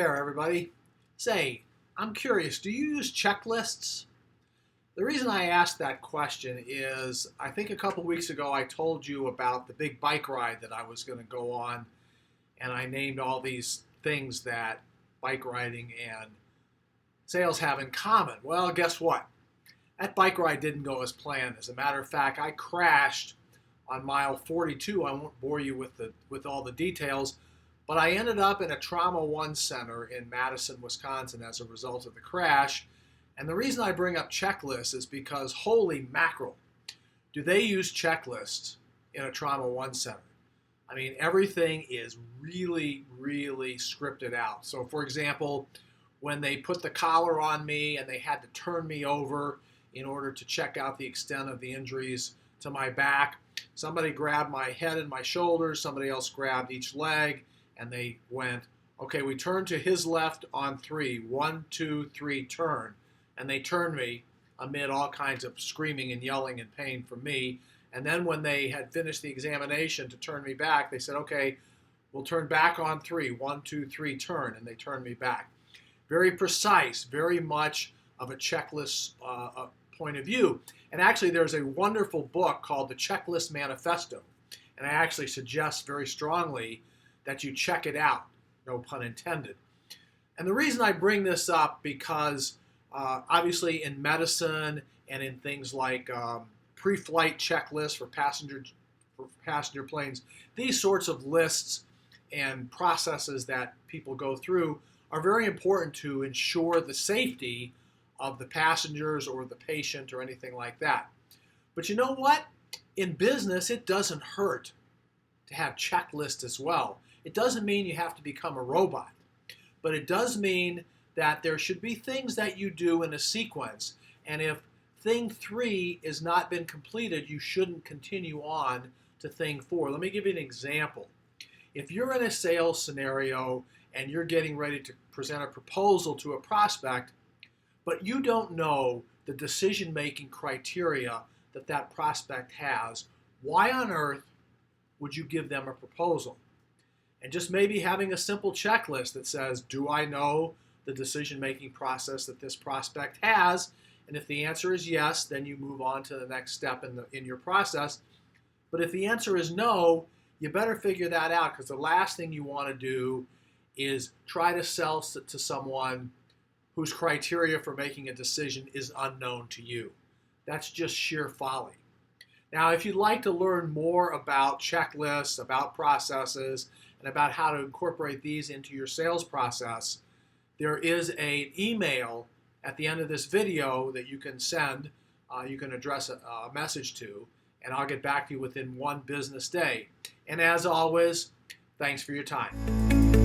there, everybody. Say, I'm curious, do you use checklists? The reason I asked that question is I think a couple weeks ago I told you about the big bike ride that I was going to go on, and I named all these things that bike riding and sales have in common. Well, guess what? That bike ride didn't go as planned. As a matter of fact, I crashed on mile 42. I won't bore you with all the details, but I ended up in a Trauma One center in Madison, Wisconsin as a result of the crash. And the reason I bring up checklists is because holy mackerel, do they use checklists in a Trauma One center. I mean, everything is really, really scripted out. So for example, when they put the collar on me and they had to turn me over in order to check out the extent of the injuries to my back, somebody grabbed my head and my shoulders, somebody else grabbed each leg, and they went, okay, we turn to his left on 3. 1, 2, 3, turn. And they turned me amid all kinds of screaming and yelling and pain from me. And then when they had finished the examination to turn me back, they said, okay, we'll turn back on 3. 1, 2, 3, turn. And they turned me back. Very precise, very much of a checklist point of view. And actually, there's a wonderful book called The Checklist Manifesto. And I actually suggest very strongly that you check it out, no pun intended. And the reason I bring this up because obviously in medicine and in things like pre-flight checklists for passenger planes, these sorts of lists and processes that people go through are very important to ensure the safety of the passengers or the patient or anything like that. But you know what? In business, it doesn't hurt to have checklists as well. It doesn't mean you have to become a robot, but it does mean that there should be things that you do in a sequence. And if thing 3 has not been completed, you shouldn't continue on to thing 4. Let me give you an example. If you're in a sales scenario and you're getting ready to present a proposal to a prospect, but you don't know the decision-making criteria that that prospect has, why on earth would you give them a proposal? And just maybe having a simple checklist that says, do I know the decision-making process that this prospect has? And if the answer is yes, then you move on to the next step in your process. But if the answer is no, you better figure that out, because the last thing you want to do is try to sell to someone whose criteria for making a decision is unknown to you. That's just sheer folly. Now, if you'd like to learn more about checklists, about processes, and about how to incorporate these into your sales process, there is an email at the end of this video that you can send, you can address a message to, and I'll get back to you within one business day. And as always, thanks for your time.